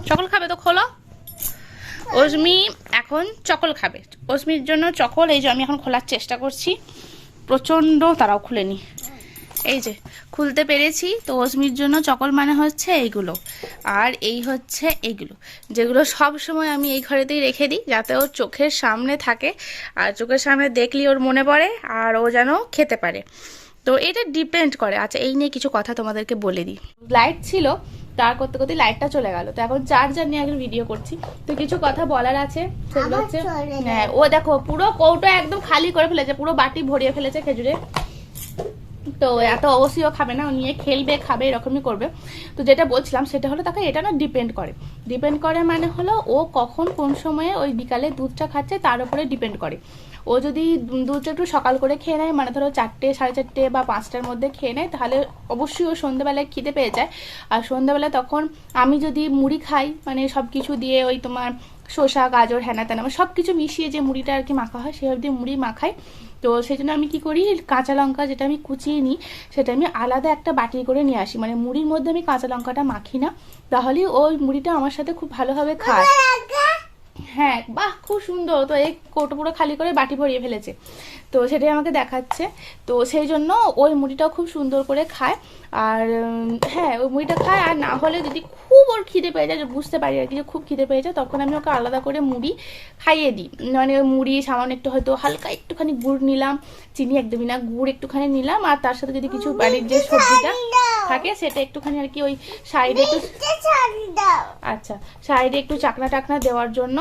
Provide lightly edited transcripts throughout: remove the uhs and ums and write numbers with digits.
চকল খাবে তো খোলো। অস্মি এখন চকল খাবে। অস্মির জন্য চকল এই যে আমি এখন খোলার চেষ্টা করছি, প্রচণ্ড তারাও খুলেনি, এই যে খুলতে পেরেছি। তো অস্মির জন্য চকল মানে হচ্ছে এইগুলো, আর এই হচ্ছে এইগুলো, যেগুলো সব সময় আমি এই ঘরেতেই রেখে দিই যাতে ওর চোখের সামনে থাকে, আর চোখের সামনে দেখলে ওর মনে পড়ে আর ও যেন খেতে পারে। তো এটা ডিপেন্ড করে। আচ্ছা এই নিয়ে কিছু কথা তোমাদেরকে বলে দিই। লাইট ছিল, তার করতে করতে লাইটটা চলে গেল, তো এখন চার্জার নিয়ে এখন ভিডিও করছি। তো কিছু কথা বলার আছে, সেগুলো হচ্ছে হ্যাঁ ও দেখো পুরো কৌটো একদম খালি করে ফেলেছে, পুরো বাটি ভরিয়ে ফেলেছে খেজুরে। তো এত অবশ্যই ও খাবে না, ও নিয়ে খেলবে খাবে এরকমই করবে। তো যেটা বলছিলাম সেটা হলো তাকে এটা না ডিপেন্ড করে মানে হলো ও কখন কোন সময়ে ওই বিকালে দুধটা খাচ্ছে তার উপরে ডিপেন্ড করে। ও যদি দুধটা একটু সকাল করে খেয়ে নেয়, মানে ধরো 4টে, 4:30 বা 5টার মধ্যে খেয়ে নেয়, তাহলে অবশ্যই ও সন্ধ্যেবেলায় খিদে পেয়ে যায়। আর সন্ধ্যেবেলায় তখন আমি যদি মুড়ি খাই, মানে সব কিছু দিয়ে ওই তোমার শসা গাজর হ্যানা ত্যানা সব কিছু মিশিয়ে যে মুড়িটা আর কি মাখা হয়, সেভাবে দিয়ে মুড়ি মাখাই। তো সেই জন্য আমি কি করি, কাঁচা লঙ্কা যেটা আমি কুচিয়ে নিই সেটা আমি আলাদা একটা বাটি করে নিয়ে আসি, মানে মুড়ির মধ্যে আমি কাঁচা লঙ্কাটা মাখি না, তাহলে ওই মুড়িটা আমার সাথে খুব ভালোভাবে খায়। হ্যাঁ বাহ খুব সুন্দর। তো এই কৌটো পুরো খালি করে বাটি ভরিয়ে ফেলেছে, তো সেটাই আমাকে দেখাচ্ছে। তো সেই জন্য ওই মুড়িটাও খুব সুন্দর করে খায়। আর হ্যাঁ ওই মুড়িটা খায়। আর না হলে যদি খুব ওর খিদে পেয়ে যায়, বুঝতে পারি আর কি যে খুব খিদে পেয়ে যায়, তখন আমি ওকে আলাদা করে মুড়ি খাইয়ে দিই। মানে ওই মুড়ি সামান্য একটু হয়তো হালকা একটুখানি গুড় নিলাম, চিনি একদমই না, গুড় একটুখানি নিলাম, আর তার সাথে যদি কিছু বাড়ির যে সবজিটা থাকে সেটা একটুখানি আর কি ওই সাইডে একটু, আচ্ছা সাইডে একটু চাকনা টাকনা দেওয়ার জন্য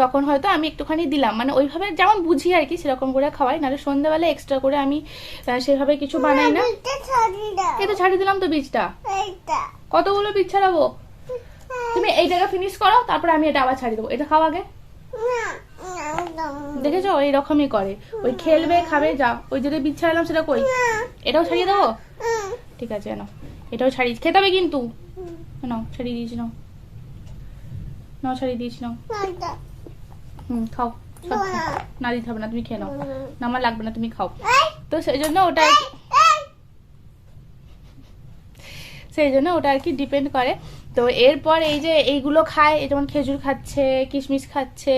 তখন হয়তো আমি একটুখানি দিলাম, মানে ওইভাবে যেমন বুঝি আর কি সেরকম করে খাওয়াই। নাহলে সন্ধ্যাবেলা এক্সট্রা করে আমি সেভাবে কিছু বানাই না। এই তো ছাড়িয়ে দিলাম তো বীজটা, কতগুলো বীজ ছাড়াবো? তুমি এইটাকে ফিনিশ করো, তারপরে আমি এটা আবার ছাড়িয়ে দেবো। এটা খাও আগে, দেখেছো এইরকমই করে, ওই খেলবে খাবে। যা ওই যেটা বীজ ছাড়ালাম সেটা কই, এটাও ছাড়িয়ে দেবো? ঠিক আছে নাও, এটাও ছাড়িয়ে খেতে হবে কিন্তু। নাও ছাড়িয়ে দিয়েছি, নাও নাও ছাড়িয়ে দিয়েছি, নাও খাও। সব না দিতে হবে না, তুমি খেয়ে নাও, না আমার লাগবে না, তুমি খাও। তো সেই জন্য ওটা আর কি ডিপেন্ড করে। তো এরপর এই যে এইগুলো খায়, যেমন খেজুর খাচ্ছে, কিশমিশ খাচ্ছে,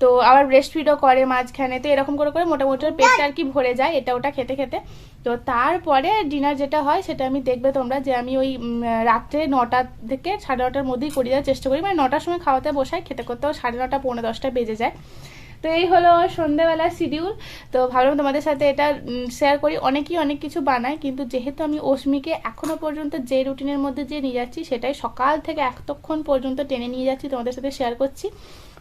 তো আবার ব্রেস্ট ফিডও করে মাঝখানে। তো এরকম করে করে মোটামুটি পেটটা আর কি ভরে যায় এটা ওটা খেতে খেতে। তো তারপরে ডিনার যেটা হয় সেটা আমি দেখবে তোমরা, যে আমি ওই রাত্রে 9টা থেকে 9:30টার মধ্যেই করে দেওয়ার চেষ্টা করি, মানে 9টার সময় খাওয়াতে বসাই, খেতে করতেও 9:30 পৌনে 10টা বেজে যায়। তো এই হলো সন্ধ্যাবেলার শিডিউল। তো ভাবলাম তোমাদের সাথে এটা শেয়ার করি। অনেকেই অনেক কিছু বানায়, কিন্তু যেহেতু আমি অস্মিকে এখনো পর্যন্ত যে রুটিনের মধ্যে যে নিয়ে যাচ্ছি সেটাই সকাল থেকে এতক্ষণ পর্যন্ত টেনে নিয়ে যাচ্ছি, তোমাদের সাথে শেয়ার করছি।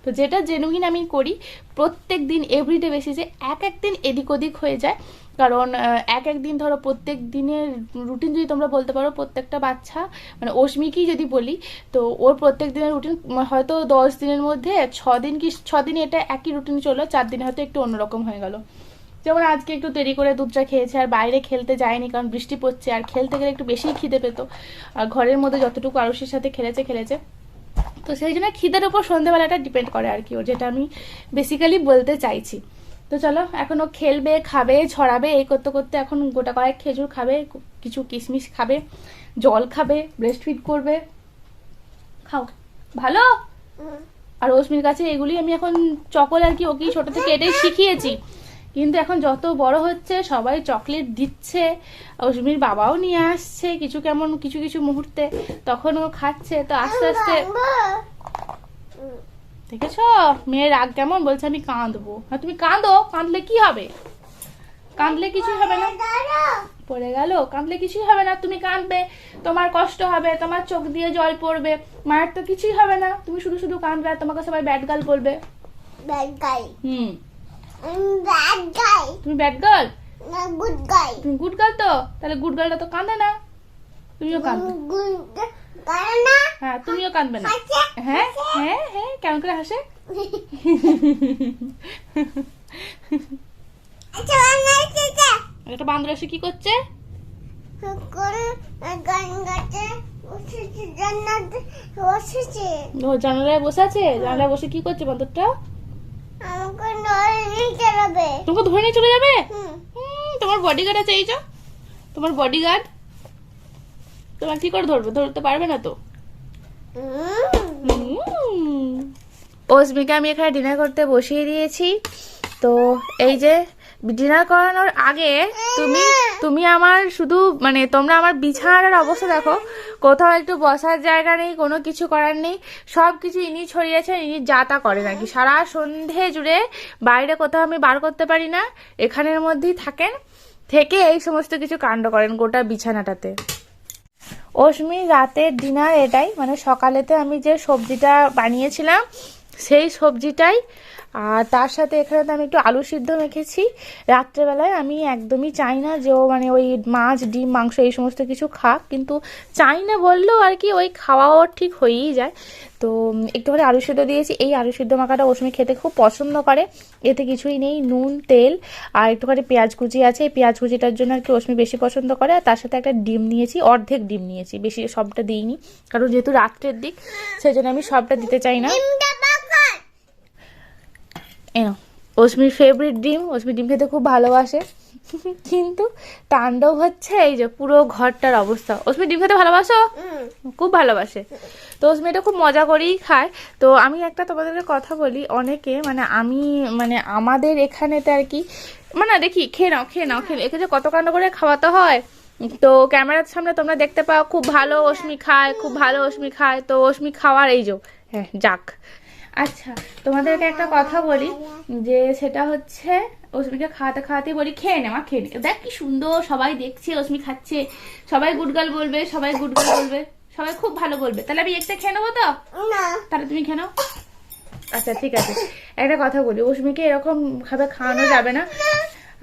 তো যেটা জেনুইন আমি করি প্রত্যেক দিন এভরিডে বেসিসে, একদিন এদিক ওদিক হয়ে যায়। কারণ একদিন ধরো প্রত্যেক দিনের রুটিন যদি তোমরা বলতে পারো, প্রত্যেকটা বাচ্চা মানে অস্মিকেই যদি বলি, তো ওর প্রত্যেক দিনের রুটিন হয়তো 10 দিনের মধ্যে 6 দিন কি 6 দিন এটা একই রুটিন চলো, 4 দিনে হয়তো একটু অন্যরকম হয়ে গেল। যেমন আজকে একটু দেরি করে দুধটা খেয়েছে, আর বাইরে খেলতে যায়নি কারণ বৃষ্টি পড়ছে, আর খেলতে গেলে একটু বেশিই খিদে পেত, আর ঘরের মধ্যে যতটুকু আরুষের সাথে খেলেছে। তো সেই জন্য খিদের উপর সন্ধ্যেবেলাটা ডিপেন্ড করে আর কি, ওর যেটা আমি বেসিক্যালি বলতে চাইছি। তো চলো এখন ও খেলবে, খাবে, ছড়াবে, এই করতে করতে এখন গোটা কয়েক খেজুর খাবে, কিছু কিশমিশ খাবে, জল খাবে, ব্রেস্ট ফিড করবে। খাও ভালো। আর অস্মির কাছে এগুলি আমি এখন চকল আর কি ওকে ছোট থেকে এটাই শিখিয়েছি, কিন্তু এখন যত বড় হচ্ছে সবাই চকলেট দিচ্ছে, অস্মির বাবাও নিয়ে আসছে কিছু মুহূর্তে, তখন ও খাচ্ছে। তো আস্তে আস্তে দেখেছো মেয়ের রাগ কেমন, বলছে আমি কাঁদবো। হ্যাঁ তুমি কাঁদো, কাঁদলে কি হবে? কাঁদলে কিছুই হবে না, পড়ে গেল, কাঁদলে কিছুই হবে না। তুমি কাঁদবে, তোমার কষ্ট হবে, তোমার চোখ দিয়ে জল পড়বে, মায়ের তো কিছুই হবে না। তুমি শুধু শুধু কাঁদবে, আর তোমাকে সবাই ব্যাড গার্ল বলবে। তুমি ব্যাড গার্ল না গুড গার্ল? তুমি গুড গার্ল। তো তাহলে গুড গার্লটা তো কাঁদে না, তুমিও কাঁদবে না। হ্যাঁ তুমিও কাঁদবে না। হ্যাঁ হ্যাঁ হ্যাঁ কেমন করে হাসে। একটা বান্দর এসে কি করছে? জানালায় বসে আছে। জানালায় বসে কি করছে বান্দরটা? তোমাকে ধরে নিয়ে চলে যাবে? তোমার বডিগার্ড আছে, এই যে তোমার বডিগার্ড, তোমার কি করে ধরবে? ধরতে পারবে না তো। অস্মিকে আমি এখানে ডিনার করতে বসিয়ে দিয়েছি। তো এই যে ডিনার করানোর আগে তুমি তুমি আমার শুধু মানে তোমরা আমার বিছানার অবস্থা দেখো, কোথাও একটু বসার জায়গা নেই, কোনো কিছু করার নেই, সব কিছু ইনি ছড়িয়েছে, ইনি যা তা করে নাকি সারা সন্ধে জুড়ে, বাইরে কোথাও আমি বার করতে পারি না, এখানের মধ্যেই থাকেন, থেকে এই সমস্ত কিছু কাণ্ড করেন গোটা বিছানাটাতে। অস্মি রাতের ডিনার এটাই, মানে সকালেতে আমি যে সবজিটা বানিয়েছিলাম সেই সবজিটাই, আর তার সাথে এখানে তো আমি একটু আলু সিদ্ধ মেখেছি। রাত্রেবেলায় আমি একদমই চাই না যে ও মানে ওই মাছ ডিম মাংস এই সমস্ত কিছু খাক, কিন্তু চাই না বললেও আর কি ওই খাওয়াও ঠিক হয়েই যায়। তো একটুখানি আলু সিদ্ধ দিয়েছি। এই আলু সিদ্ধ মাখাটা অস্মি খেতে খুব পছন্দ করে, এতে কিছুই নেই, নুন তেল আর একটুখানি পেঁয়াজ কুচি আছে, এই পেঁয়াজ কুচিটার জন্য আর কি অস্মি বেশি পছন্দ করে। আর তার সাথে একটা ডিম নিয়েছি, অর্ধেক ডিম নিয়েছি, বেশি সবটা দিইনি, কারণ যেহেতু রাত্রের দিক সেই জন্য আমি সবটা দিতে চাই না। এনো অস্মির ফেভারিট ডিম, অস্মি ডিম খেতে খুব ভালোবাসে, কিন্তু তাণ্ডব হচ্ছে এই যে পুরো ঘরটার অবস্থা। অস্মি ডিম খেতে ভালোবাসো? খুব ভালোবাসে। তো অস্মি এটা খুব মজা করেই খায়। তো আমি একটা তোমাদেরকে কথা বলি, অনেকে মানে আমি মানে আমাদের এখানেতে আর কি মানে দেখি খেয়ে নাও খেয়ে নাও খেয়ে, একে যে কত কাণ্ড করে খাওয়াতে হয়। তো ক্যামেরার সামনে তোমরা দেখতে পাও খুব ভালো অস্মি খায়, খুব ভালো অস্মি খায়। তো অস্মি খাওয়ার এই যে হ্যাঁ যাক। আচ্ছা তোমাদেরকে একটা কথা বলি, যে সেটা হচ্ছে অস্মিকে খাওয়াতে খাওয়াতেই বলি খেয়ে নে মা খেয়ে নে, দেখ কি সুন্দর সবাই দেখছে অস্মি খাচ্ছে, সবাই গুডগাল বলবে, সবাই গুডগাল বলবে, সবাই খুব ভালো বলবে, তাহলে আমি একটা খেয়ে নেবো তো? তাহলে তুমি খেয়ে নাও। আচ্ছা ঠিক আছে, একটা কথা বলি, অস্মিকে এরকম ভাবে খাওয়ানো যাবে না।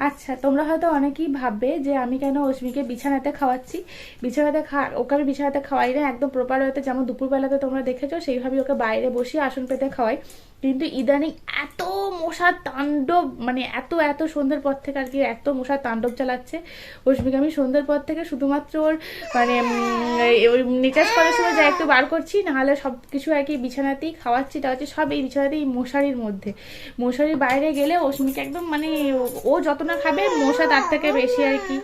আচ্ছা তোমরা হয়তো অনেকেই ভাববে যে আমি কেন অস্মিকে বিছানাতে খাওয়াচ্ছি। বিছানাতে ওকে আমি বিছানাতে খাওয়াই না, একদম প্রপার হয়তো যেমন দুপুরবেলাতে তোমরা দেখেছো সেইভাবেই ওকে বাইরে বসিয়ে আসন পেতে খাওয়াই। কিন্তু ইদানিং এত মশার তাণ্ডব, মানে এত এত সন্ধ্যের পর থেকে আর কি এত মশার তাণ্ডব চালাচ্ছে। অস্মিকে আমি সন্ধ্যের পর থেকে শুধুমাত্র ওর মানে ওই নিচাস করার সময় যা একটু বার করছি, নাহলে সব কিছু আর কি বিছানাতেই খাওয়াচ্ছি, তা হচ্ছে সব এই বিছানাতেই মশারির মধ্যে। মশারির বাইরে গেলে অস্মিকে একদম মানে ও যত না খাবে মশা তার থেকে বেশি আর কি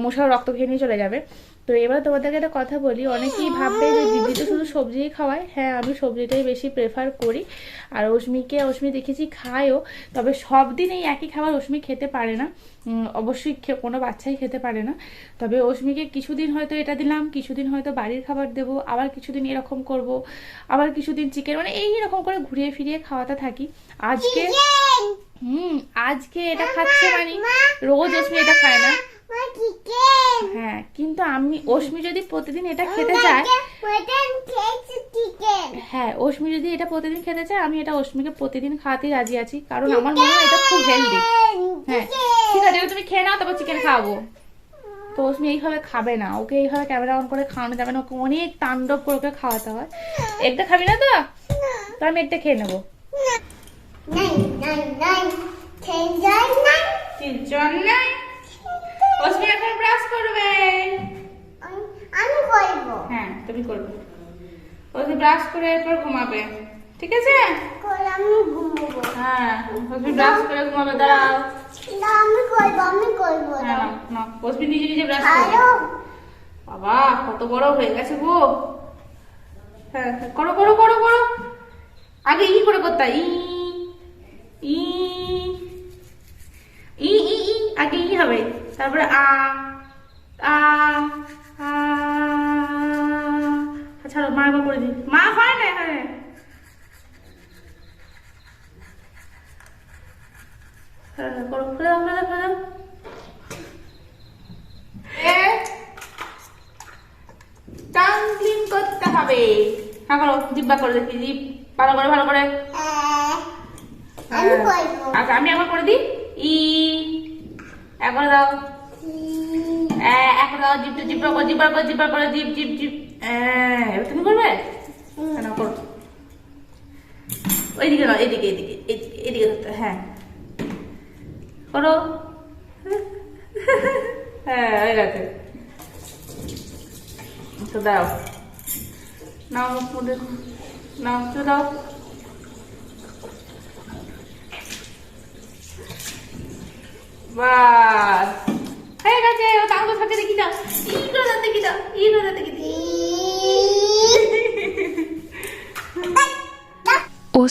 মশার রক্ত খেয়ে নিয়ে চলে যাবে। তো এবার তোমাদেরকে একটা কথা বলি, অনেকেই ভাববে যে দিদি তো শুধু সবজিই খাওয়ায়, হ্যাঁ আমি সবজিটাই বেশি প্রেফার করি। আর অস্মি দেখেছি খায়ও, তবে সব দিন এই একই খাবার অস্মি খেতে পারে না, অবশ্যই কোনো বাচ্চাই খেতে পারে না। তবে অস্মিকে কিছুদিন হয়তো এটা দিলাম, কিছুদিন হয়তো বাড়ির খাবার দেবো, আবার কিছুদিন এরকম করব, আবার কিছুদিন চিকেন, মানে এইরকম করে ঘুরিয়ে ফিরিয়ে খাওয়াতে থাকি। আজকে আজকে এটা খাচ্ছে, মানে রোজ অস্মি এটা খায় না। হ্যাঁ কিন্তু আমি অস্মি যদি প্রতিদিন এটা খেতে চায়, হ্যাঁ অস্মি যদি এটা প্রতিদিন খেতে চায়, আমি এটা অস্মিকে প্রতিদিন খাওয়াতেই রাজি আছি, কারণ আমার মনে হয় এটা খুব হেলদি। হ্যাঁ ঠিক আছে, তুমি খেয়ে নাও, তারপর চিকেন খাওয়াবো। তো অস্মি এইভাবে খাবে না, ওকে এইভাবে ক্যামেরা অন করে খাওয়ানো যাবে না, ওকে অনেক তাণ্ডব করে ওকে খাওয়াতে হয়। একটা খাবি না তো? তো আমি একটা খেয়ে নেবো। অস্মি এখন ব্রাশ করবে। আমি করব। হ্যাঁ তুমি করবে। অস্মি ব্রাশ করে এরপর ঘুমাবে, ঠিক আছে? আমি ঘুমাবো। হ্যাঁ অস্মি ব্রাশ করে ঘুমাবে, দাঁড়াও। না আমি করব। হ্যাঁ না অস্মি নিজে নিজে ব্রাশ করবে। বাবা কত বড় হয়ে গেছে গো। হ্যাঁ করো করো করো করো, আগে ই করে করতে ই ই ই ই ই আগে ই হবে, তারপরে আ আ আ। আচ্ছা মা একবার করে দিই, মা হয় না এখানে। করো খুলে দাও খুলে দাও খুলে দাও। টাং ক্লিন করতে হবে। হ্যাঁ করো, জিব্বা করে দেখি, জিভ ভালো করে ভালো করে। আচ্ছা আমি একবার করে দিই, ই একবার দাও, একবার দাও, জিভ জিব্বা করে জিব্বা করে জিব্বা করে জিভ জিভ জিভ। এবার তুমি করবে না, করো ওইদিকে নাও, এদিকে এদিকে এদিকে ধরতে, হ্যাঁ করো। হ্যাঁ হয়ে গেছে, তো দাও নাও মধ্যে নাও তো দাও। বাস হয়ে গেছে, ও তাহলে সাথে দেখি দাও, ই করে দেখি দাও, ই করে দেখি।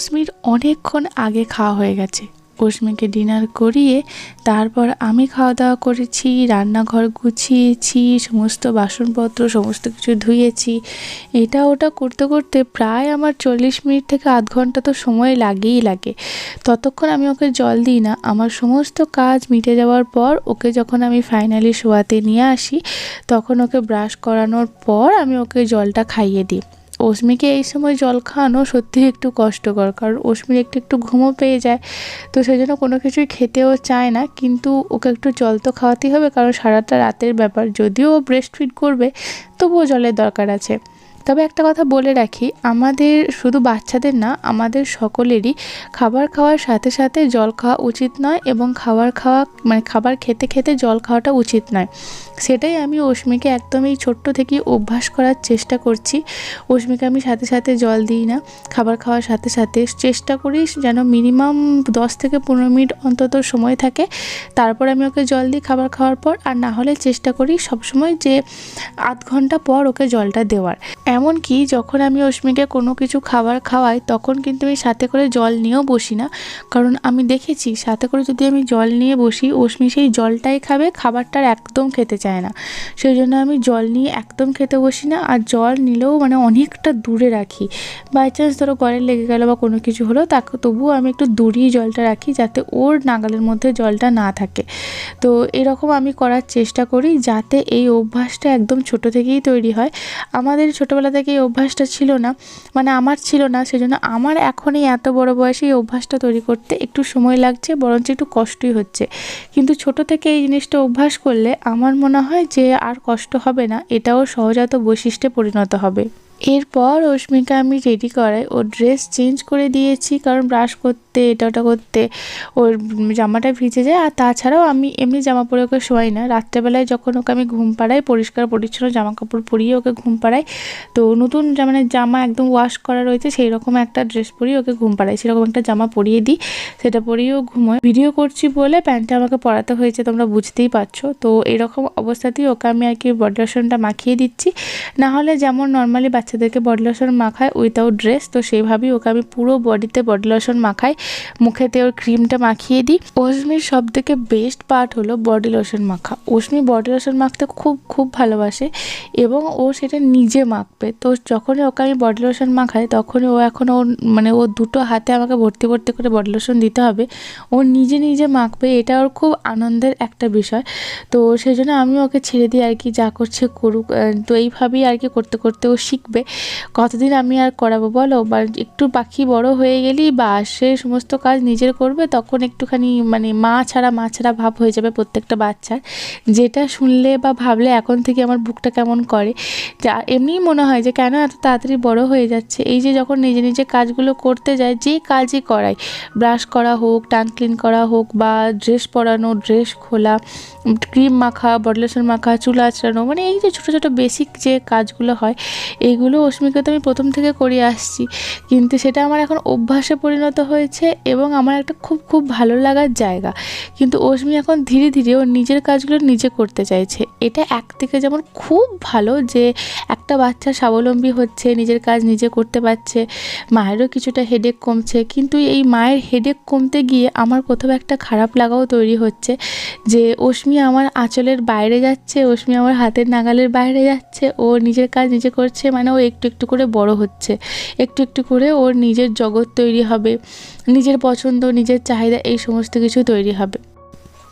অস্মির অনেকক্ষণ আগে খাওয়া হয়ে গেছে। অস্মিকে ডিনার করিয়ে তারপর আমি খাওয়া দাওয়া করেছি, রান্নাঘর গুছিয়েছি, সমস্ত বাসনপত্র সমস্ত কিছু ধুয়েছি। এটা ওটা করতে করতে প্রায় আমার 40 মিনিট থেকে আধ ঘন্টা তো সময় লাগেই লাগে। ততক্ষণ আমি ওকে জল দিই না। আমার সমস্ত কাজ মিটে যাওয়ার পর ওকে যখন আমি ফাইনালি শোয়াতে নিয়ে আসি, তখন ওকে ব্রাশ করানোর পর আমি ওকে জলটা খাইয়ে দিই। অস্মিকে এই সময় জল খাওয়ানো সত্যিই একটু কষ্টকর, কারণ অস্মির একটু একটু ঘুমও পেয়ে যায়, তো সেই জন্য কোনো কিছুই খেতেও চায় না। কিন্তু ওকে একটু জল তো খাওয়াতেই হবে, কারণ সারাটা রাতের ব্যাপার। যদিও ও ব্রেস্ট ফিড করবে, তবুও জলের দরকার আছে। তবে একটা কথা বলে রাখি, আমাদের শুধু বাচ্চাদের না, আমাদের সকলেরই খাবার খাওয়ার সাথে সাথে জল খাওয়া উচিত নয়, এবং খাবার খেতে খেতে জল খাওয়াটা উচিত নয়। সেটাই আমি অস্মিকে একদম এই ছোট্ট থেকেই অভ্যাস করার চেষ্টা করছি। অস্মিকে আমি সাথে সাথে জল দিই না, খাবার খাওয়ার সাথে সাথে চেষ্টা করি যেন মিনিমাম 10 থেকে 15 মিনিট অন্তত সময় থাকে, তারপর আমি ওকে জল দিই খাবার খাওয়ার পর। আর না হলে চেষ্টা করি সবসময় যে আধ ঘন্টা পর ওকে জলটা দেওয়ার। এমনকি যখন আমি অস্মিকে কোনো কিছু খাবার খাওয়াই, তখন কিন্তু আমি সাথে করে জল নিয়েও বসি না, কারণ আমি দেখেছি সাথে করে যদি আমি জল নিয়ে বসি, অস্মি সেই জলটাই খাবে, খাবারটার একদম খেতে চায় না। সেই জন্য আমি জল নিয়ে একদম খেতে বসি না, আর জল নিলেও অনেকটা দূরে রাখি। বাই চান্স ধরো গলে লেগে গেল বা কোনো কিছু হলো, তাকে তবুও আমি একটু দূরেই জলটা রাখি, যাতে ওর নাগালের মধ্যে জলটা না থাকে। তো এরকম আমি করার চেষ্টা করি, যাতে এই অভ্যাসটা একদম ছোট থেকেই তৈরি হয়। আমাদের ছোটোবেলা থেকে এই অভ্যাসটা ছিল না, আমার ছিল না, সেজন্য আমার এখন এই এত বড় বয়সে এই অভ্যাসটা তৈরি করতে একটু সময় লাগছে, বরঞ্চ একটু কষ্টই হচ্ছে। কিন্তু ছোট থেকে এই জিনিসটা অভ্যাস করলে আমার মনে হয় যে আর কষ্ট হবে না, এটাও সহজাত বৈশিষ্ট্যে পরিণত হবে। এরপর অস্মিকা আমি রেডি করাই, ওর ড্রেস চেঞ্জ করে দিয়েছি, কারণ ব্রাশ করতে এটা ওটা করতে ওর জামাটা ভিজে যায়। আর তাছাড়াও আমি এমনি জামা পরে ওকে শোয়াই না, রাত্রেবেলায় যখন ওকে আমি ঘুম পাড়াই, পরিষ্কার পরিচ্ছন্ন জামা কাপড় পরিয়ে ওকে ঘুম পাড়াই। তো নতুন জামা একদম ওয়াশ করা রয়েছে সেই রকম একটা ড্রেস পরিয়ে ওকে ঘুম পাড়াই, সেরকম একটা জামা পরিয়ে দিই, সেটা পরিয়েও ঘুমোয়। ভিডিও করছি বলে প্যান্টটা আমাকে পরাতে হয়েছে, তোমরা বুঝতেই পারছো। তো এরকম অবস্থাতেই ওকে আমি আর কি বডি লোশনটা মাখিয়ে দিচ্ছি। না হলে যেমন নর্মালি বাচ্চাদেরকে বডি লোশন মাখায় উইথাউট ড্রেস, তো সেইভাবেই ওকে আমি পুরো বডিতে বডি লোশন মাখাই, মুখেতে ওর ক্রিমটা মাখিয়ে দিই। অস্মির সব থেকে বেস্ট পার্ট হলো বডি লোশন মাখা। অস্মি বডি লোশন মাখতে খুব খুব ভালোবাসে, এবং ও সেটা নিজে মাখবে। তো যখনই ওকে আমি বডি লোশন মাখাই, তখনই ও এখন ওর দুটো হাতে আমাকে ভর্তি ভর্তি করে বডি লোশন দিতে হবে, ও নিজে নিজে মাখবে। এটা ওর খুব আনন্দের একটা বিষয়। তো সেই জন্য আমি ওকে ছেড়ে দিই আর কি, যা করছে করুক। তো এইভাবেই আর কি করতে করতে ও শিখবে। কতদিন আমি আর করাবো বলো? বা একটু পাখি বড় হয়ে গেলেই বা সে সমস্ত কাজ নিজের করবে, তখন একটুখানি মা ছাড়া ভাব হয়ে যাবে প্রত্যেকটা বাচ্চার। যেটা শুনলে বা ভাবলে এখন থেকে আমার বুকটা কেমন করে, যা এমনিই মনে হয় যে কেন এত তাড়াতাড়ি বড় হয়ে যাচ্ছে। এই যে যখন নিজে নিজে কাজগুলো করতে যায়, যে কাজই করাই, ব্রাশ করা হোক, টাং ক্লিন করা হোক, বা ড্রেস পরানো, ড্রেস খোলা, ক্রিম মাখা, বডি লোশন মাখা, চুল আঁচড়ানো, এই যে ছোটো ছোটো বেসিক যে কাজগুলো হয়, এইগুলো অস্মিকে তো আমি প্রথম থেকে করে আসছি। কিন্তু সেটা আমার এখন অভ্যাসে পরিণত হয়েছে, এবং আমার একটা খুব খুব ভালো লাগার জায়গা। কিন্তু অস্মি এখন ধীরে ধীরে ওর নিজের কাজগুলো নিজে করতে চাইছে। এটা একদিকে যেমন খুব ভালো যে একটা বাচ্চা স্বাবলম্বী হচ্ছে, নিজের কাজ নিজে করতে পারছে, মায়েরও কিছুটা হেডেক কমছে। কিন্তু এই মায়ের হেডেক কমতে গিয়ে আমার কোথাও একটা খারাপ লাগাও তৈরি হচ্ছে, যে অস্মি আমার আঁচলের বাইরে যাচ্ছে, অস্মি আমার হাতের নাগালের বাইরে যাচ্ছে, ও নিজের কাজ নিজে করছে, ও একটু একটু করে বড় হচ্ছে, একটু একটু করে ওর নিজের জগৎ তৈরি হবে, নিজের পছন্দ, নিজের চাহিদা, এই সমস্ত কিছু তৈরি হবে।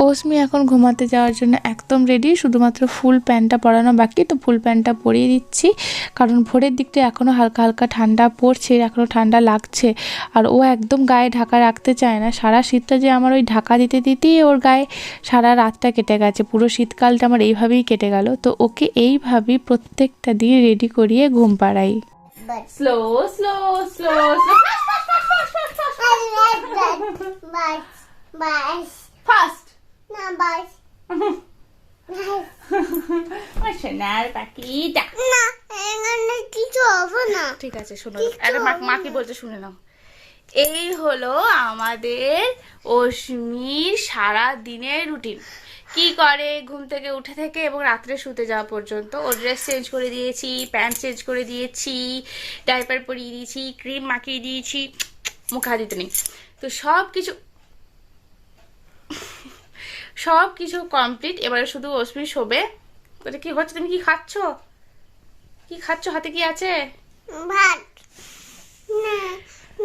অস্মি এখন ঘুমাতে যাওয়ার জন্য একদম রেডি, শুধুমাত্র ফুল প্যান্টটা পরানো বাকি। তো ফুল প্যান্টটা পরিয়ে দিচ্ছি, কারণ ভোরের দিকটা এখনও হালকা হালকা ঠান্ডা পড়ছে, এখনও ঠান্ডা লাগছে। আর ও একদম গায়ে ঢাকা রাখতে চায় না। সারা শীতটা যে আমার ওই ঢাকা দিতে দিতেই ওর গায়ে সারা রাতটা কেটে গেছে, পুরো শীতকালটা আমার এইভাবেই কেটে গেল। তো ওকে এইভাবেই প্রত্যেকটা দিন রেডি করিয়ে ঘুম পাড়াই। স্লো স্লো স্লো ফাস্ট সোনার পাখিটা। কিছু হবে না, ঠিক আছে, শোনো, মা কি বলছে শুনে নাও। এই হলো আমাদের অস্মির সারা দিনের রুটিন। কি করে ঘুম থেকে উঠে থেকে এবং রাত্রে শুতে যাওয়া পর্যন্ত। ওর ড্রেস চেঞ্জ করে দিয়েছি, প্যান্ট চেঞ্জ করে দিয়েছি, ডাইপার পরিয়ে দিয়েছি, ক্রিম মাখিয়ে দিয়েছি, মুখে হাত দিতে নেই। তো সব কিছু কমপ্লিট। এবারে শুধু অশ্মি শোবে। ওটা কি হচ্ছে? তুমি কি খাচ্ছ? কি খাচ্ছ? হাতে কি আছে? ভাত না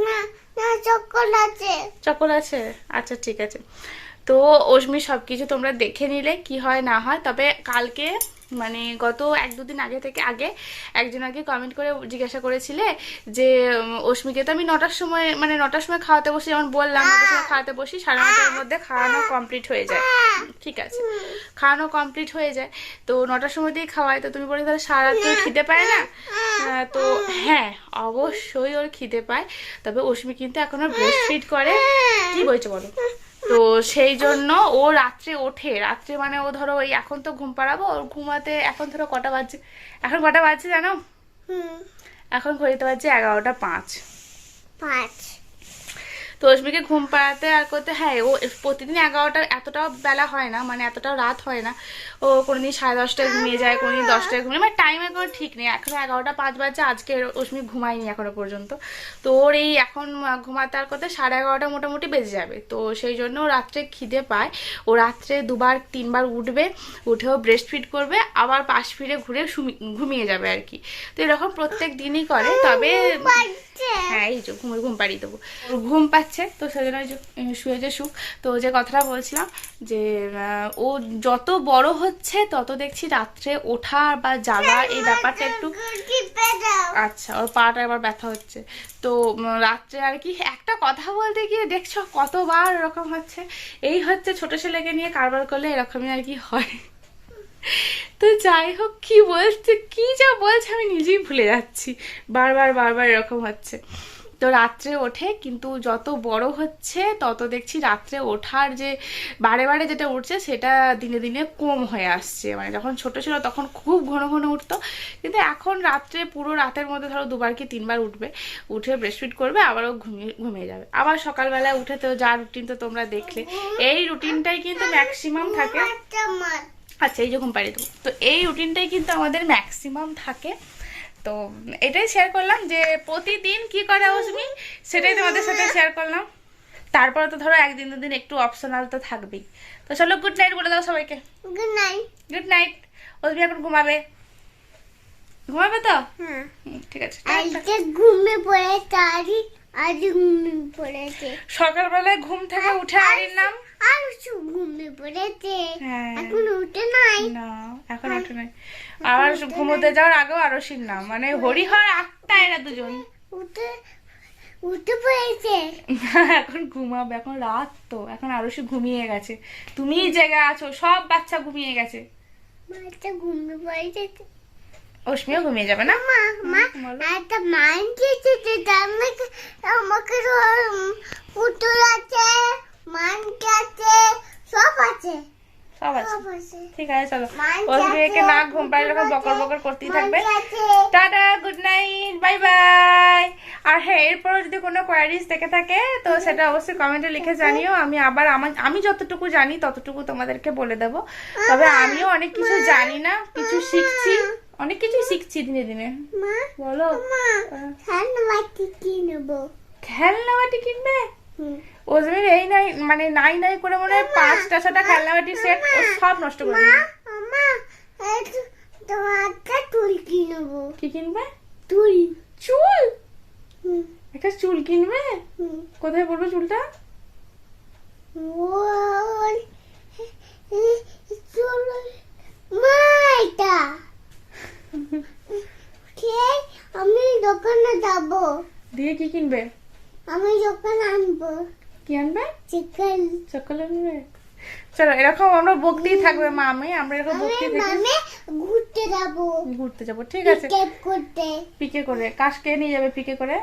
না না চকল আছে। চকল আছে? আচ্ছা ঠিক আছে। তো অশ্মি সব কিছু তোমরা দেখে নিলে কি হয় না হয়। তবে কালকে মানে গত 1-2 দিন আগে একজন আগে কমেন্ট করে জিজ্ঞাসা করেছিলে যে অশ্মিকে তো আমি 9টার সময় মানে 9টার সময় খাওয়াতে বসি, যেমন বললাম 9টার সময় খাওয়াতে বসি, 9:30টার মধ্যে খাওয়ানো কমপ্লিট হয়ে যায়। ঠিক আছে, খাওয়ানো কমপ্লিট হয়ে যায়। তো 9টার সময় দিয়ে খাওয়াই। তো তুমি বলে তাহলে সারা রাত কেউ খিদে পায় না? তো হ্যাঁ, অবশ্যই ওর খিদে পায়। তবে অশ্মি কিন্তু এখনো ব্রেস্ট ফিড করে। কি বলছে বলো? তো সেই জন্য ও রাত্রে ওঠে। রাত্রে মানে ও ধরো ওই এখন তো ঘুম পাড়াবো, ওর ঘুমাতে এখন ধরো কটা বাজছে? এখন কটা বাজছে জানো? এখন ঘড়িতে বাজছে 11:05। তো অশ্মিকে ঘুম পাড়াতে আর করতে, হ্যাঁ ও প্রতিদিন 11টা, এতটাও বেলা হয় না, মানে এতটাও রাত হয় না। ও কোনোদিন 10:30টায় ঘুমিয়ে যায়, কোনোদিন 10টায় ঘুমিয়ে, মানে টাইমের কোনো ঠিক নেই। এখনো 11:05 বাজছে, আজকে অশ্মি ঘুমায়নি এখনো পর্যন্ত। তো ওর এই এখন ঘুমাতে আর করতে 11:30 মোটামুটি বেজে যাবে। তো সেই জন্য ও রাত্রে খিদে পায়। ও রাত্রে 2-3বার উঠবে, উঠেও ব্রেস্ট ফিড করবে, আবার পাশ ফিরে ঘুরে ঘুমিয়ে যাবে আর কি। তো এরকম প্রত্যেক দিনই করে। তবে হ্যাঁ এই যে ঘুম পাড়িয়ে দেবো, ঘুম পাচ্ছে তো সেই জন্য শুয়ে যে সুখ। তো যে কথাটা বলছিলাম যে ও যত বড় হচ্ছে তত দেখছি রাত্রে ওঠা বা জাগা এই ব্যাপারটা একটু, আচ্ছা ওর পাটা এবার ব্যথা হচ্ছে। তো রাত্রে আর কি একটা কথা বলতে গিয়ে দেখছো কতবার এরকম হচ্ছে। এই হচ্ছে ছোট ছেলেকে নিয়ে কারবার করলে এরকমই আর কি হয়। তো যাই হোক, কি বলছে, কি যা বলছে আমি নিজেই ভুলে যাচ্ছি। বারবার এরকম হচ্ছে। তো রাত্রে ওঠে, কিন্তু যত বড় হচ্ছে তত দেখছি রাত্রে ওঠার যে বারে যেটা উঠছে সেটা দিনে দিনে কম হয়ে আসছে। মানে যখন ছোট ছিল তখন খুব ঘন উঠতো, কিন্তু এখন রাত্রে পুরো রাতের মধ্যে ধরো 2বার কি 3বার উঠবে, উঠে ব্রেস্টফিড করবে, আবারও ঘুমিয়ে যাবে। আবার সকালবেলা উঠে তো যা রুটিন তো তোমরা দেখলে, এই রুটিনটাই কিন্তু ম্যাক্সিমাম থাকে। আচ্ছা এই যে ঘুম পাড়িয়ে দেবো। তো এই রুটিনটাই কিন্তু আমাদের ম্যাক্সিমাম থাকে। তো এটাই শেয়ার করলাম যে প্রতিদিন কি করে অশ্মি, সেটাই তোমাদের সাথে শেয়ার করলাম। তারপরে তো ধরো 1-2 দিন একটু অপশনাল তো থাকবেই। তো চলো গুড নাইট বলে দাও সবাইকে। Good night. Good night. Ashmi এখন ঘুমাবে তো? ঠিক আছে। আজকে ঘুমিয়ে পড়েছে, আজ ঘুমিয়ে পড়েছে। সকালবেলায় ঘুম থেকে উঠে আরির নাম আর ঘুমিয়ে পড়েছে, হ্যাঁ এখন উঠে নাই। না এখন উঠে নাই। আবার ঘুমোতে যাওয়ার আগেও আরশির নাম, মানে হরিহর আত্মা এরা দুজন উঠে পড়েছে। এখন ঘুমাবে, এখন রাত তো, এখন আরশি ঘুমিয়ে গেছে, তুমি জেগে আছো, সব বাচ্চা ঘুমিয়ে গেছে। মাটা ঘুমিয়ে পড়েছে। অশ্মিও ঘুমিয়ে যাবে না? মা একটা মান দিয়েছে, আমাকে পুতুল আছে, মানকে আছে, সব আছে। সব আছে, ঠিক আছে চলো। অশ্মিকে না ঘুম পাড়লে এখন বকর করতেই থাকবে। Tata, good night, bye bye. আর হ্যাঁ, এরপরও যদি কোনো কোয়ারিজ থেকে থাকে তো সেটা অবশ্যই কমেন্টে লিখে জানিও। আমি আবার আমি যতটুকু জানি ততটুকু তোমাদেরকে বলে দেবো। তবে আমিও অনেক কিছু জানি না, কিছু শিখছি, অনেক কিছু শিখছি দিনে দিনে। বলো খেলনাবাটি কিনবো। খেলনাবাটি কিনবে? ওজমির এই নাই মানে নাই করে মনে হয় 5টা-6টা খেলনাবাটির সেট ও সব নষ্ট করে দিবে। তোমারটা চুল কিনবো। কি কিনবে? চুল। একটা চুল কিনবে? কোথায় পড়বে চুলটা? আমি দোকানে যাবো। দিয়ে কি কিনবে? আমি দোকানে আনবো। কি আনবে? চিকেন। চকলেট আনবে? চলো এরকম আমরা বকতেই থাকবে মা, আমরা এরকম বকতেই থাকি। ঘুরতে যাবো, ঠিক আছে। পিকে করে কাশকে নিয়ে যাবে, পিকে করে।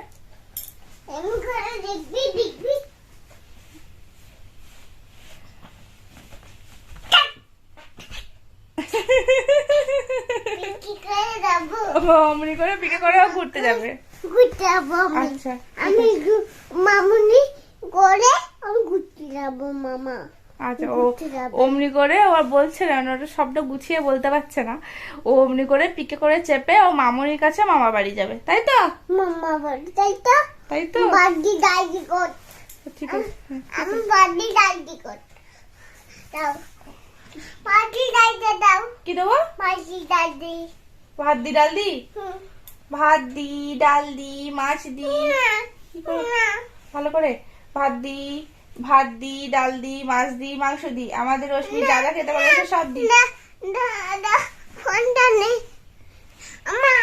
অমনি করে পিকে করে ঘুরতে যাবে। আচ্ছা আমি মামুনি করে আমি ঘুরতে যাবো মামা। আচ্ছা ও অমনি করে আবার বলছে না, ওটা সবটা গুছিয়ে বলতে পারছে না। ও অমনি করে পিকে করে চেপে ও মামুনির কাছে মামা বাড়ি যাবে, তাই তো? মামা বাড়ি, তাই তো? তাই তো? বাদি ডাইডি কর। ঠিক আছে, হ্যাঁ। আমি বাদি ডাইডি কর। দাও। বাদি ডাইডি দাও। কি দেবো? বাদি ডাইডি। ভাত দি ডাল দি, হুম। ভাত দি ডাল দি মাছ দি, কি করে? না। ভালো করে ভাত দি, ভাত দি ডাল দি মাছ দি মাংস দি, আমাদের রশ্মি যা যা খেতে পারে সব দি। না, ফোনটা নেই। আমা